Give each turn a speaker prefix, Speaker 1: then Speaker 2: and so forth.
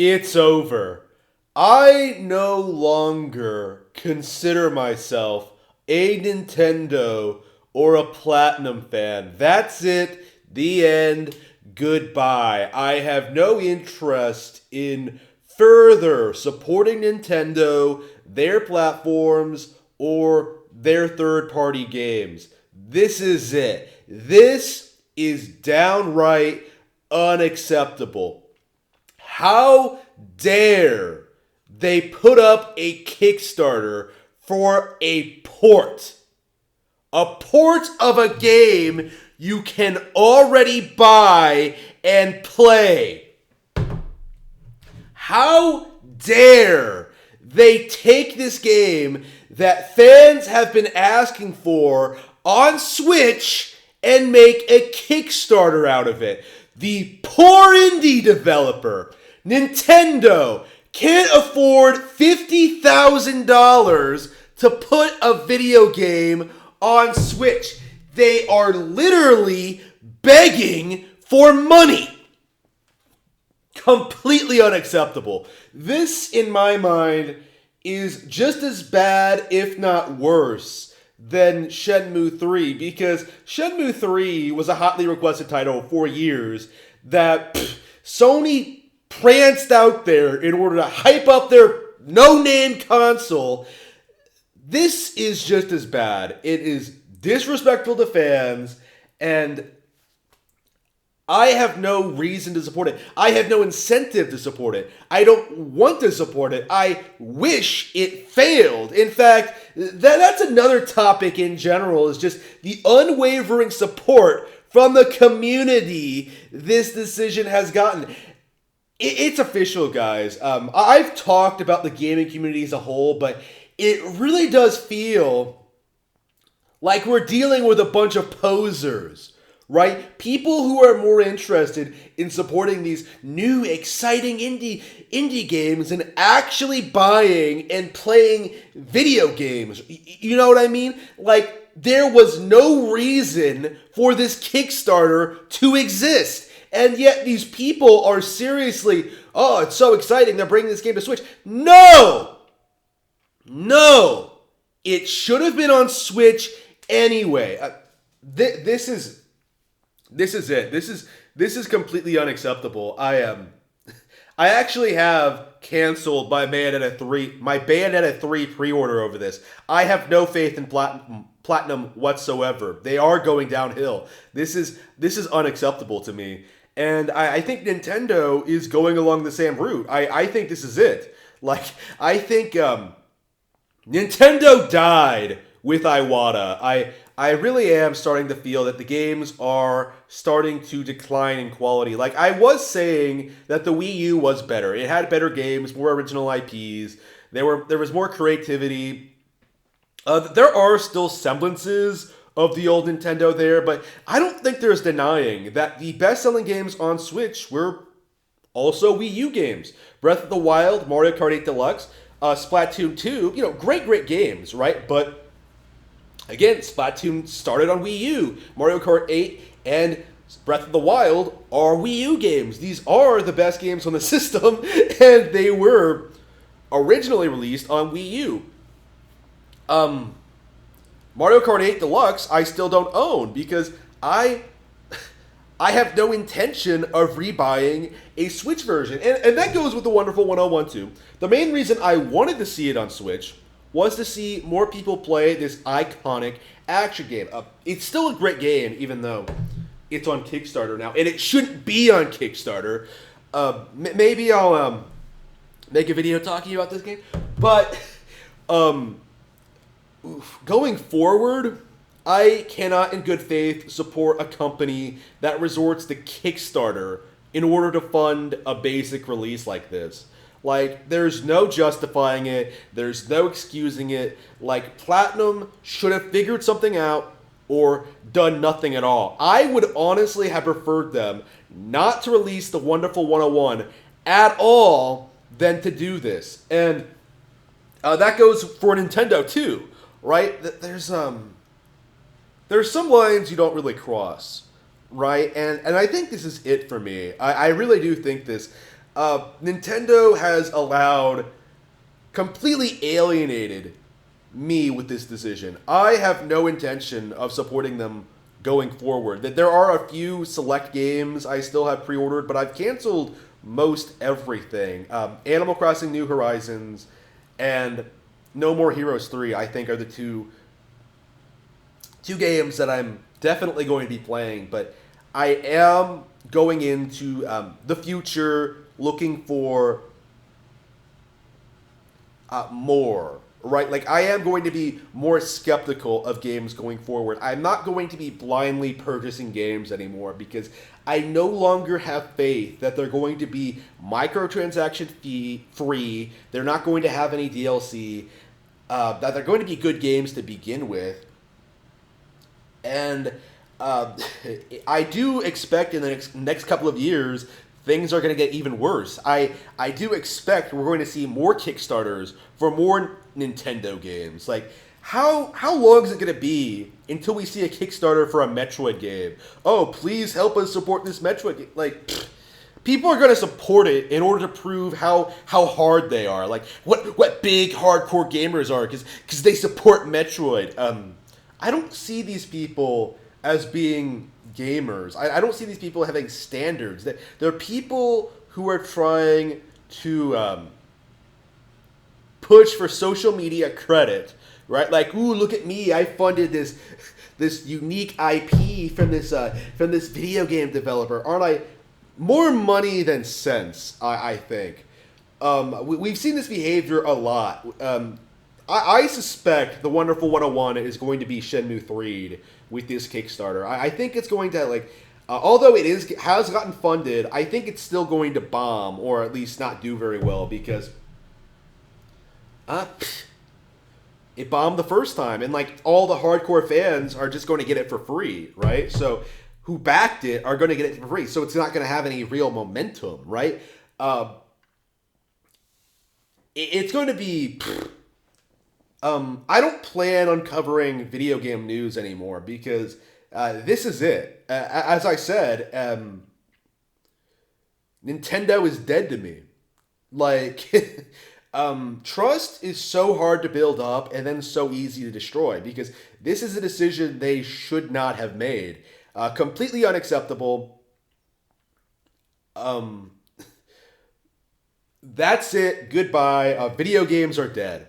Speaker 1: It's over. I no longer consider myself a Nintendo or a Platinum fan. That's it. The end. Goodbye. I have no interest in further supporting Nintendo, their platforms, or their third party games. This is it. This is downright unacceptable. How dare they put up a Kickstarter for a port? A port of a game you can already buy and play. How dare they take this game that fans have been asking for on Switch and make a Kickstarter out of it? The poor indie developer, Nintendo, can't afford $50,000 to put a video game on Switch. They are literally begging for money. Completely unacceptable. This, in my mind, is just as bad, if not worse, than Shenmue 3, because Shenmue 3 was a hotly requested title for years that Sony pranced out there in order to hype up their no-name console. This is just as bad. It is disrespectful to fans, and I have no reason to support it. I have no incentive to support it. I don't want to support it. I wish it failed. In fact, that's another topic in general, is just the unwavering support from the community this decision has gotten. It's official, guys. I've talked about the gaming community as a whole, but it really does feel like we're dealing with a bunch of posers. Right? People who are more interested in supporting these new, exciting indie games and actually buying and playing video games. You know what I mean? Like, there was no reason for this Kickstarter to exist. And yet these people are seriously, oh, it's so exciting, they're bringing this game to Switch. No! No! It should have been on Switch anyway. This is it. This is completely unacceptable. I actually have canceled my Bayonetta 3 pre-order over this. I have no faith in Platinum whatsoever. They are going downhill. This is unacceptable to me. And I think Nintendo is going along the same route. I think this is it. Like, I think Nintendo died with Iwata. I really am starting to feel that the games are starting to decline in quality. Like, I was saying that the Wii U was better. It had better games, more original IPs. There was more creativity. There are still semblances of the old Nintendo there, but I don't think there's denying that the best-selling games on Switch were also Wii U games. Breath of the Wild, Mario Kart 8 Deluxe, Splatoon 2, great games, right? But again, Splatoon started on Wii U. Mario Kart 8 and Breath of the Wild are Wii U games. These are the best games on the system, and they were originally released on Wii U. Mario Kart 8 Deluxe, I still don't own because I have no intention of rebuying a Switch version. And that goes with the wonderful 1012. The main reason I wanted to see it on Switch was to see more people play this iconic action game. It's still a great game, even though it's on Kickstarter now, and it shouldn't be on Kickstarter. Maybe I'll make a video talking about this game, but going forward, I cannot in good faith support a company that resorts to Kickstarter in order to fund a basic release like this. Like, there's no justifying it. There's no excusing it. Like, Platinum should have figured something out or done nothing at all. I would honestly have preferred them not to release the wonderful 101 at all than to do this. And that goes for Nintendo too, right? There's some lines you don't really cross, right? And I think this is it for me. I really do think this. Nintendo has allowed, completely alienated me with this decision. I have no intention of supporting them going forward. That there are a few select games I still have pre-ordered, but I've canceled most everything. Animal Crossing: New Horizons and No More Heroes 3, I think, are the two games that I'm definitely going to be playing. But I am going into the future looking for more, right? Like, I am going to be more skeptical of games going forward. I'm not going to be blindly purchasing games anymore because I no longer have faith that they're going to be microtransaction fee free. They're not going to have any DLC. That they're going to be good games to begin with, and uh, I do expect in the next couple of years things are going to get even worse. I do expect we're going to see more Kickstarters for more Nintendo games. Like, how long is it going to be until we see a Kickstarter for a Metroid game? Oh, please help us support this Metroid game. Like, people are going to support it in order to prove how hard they are. Like, what big hardcore gamers are because they support Metroid. I don't see these people as being gamers. I don't see these people having standards. They're people who are trying to push for social media credit, right? Like, ooh, look at me! I funded this unique IP from this video game developer. Aren't I? More money than sense, I think. We've seen this behavior a lot. I suspect the Wonderful 101 is going to be Shenmue 3 with this Kickstarter. I think it's going to, like, although has gotten funded, I think it's still going to bomb, or at least not do very well, because uh, it bombed the first time, and, like, all the hardcore fans are just going to get it for free, right? So who backed it are going to get it for free, so it's not going to have any real momentum, right? Uh, it's going to be. I don't plan on covering video game news anymore because this is it. As I said, Nintendo is dead to me. Like, trust is so hard to build up and then so easy to destroy because this is a decision they should not have made. Completely unacceptable. Um, that's it. Goodbye. Video games are dead.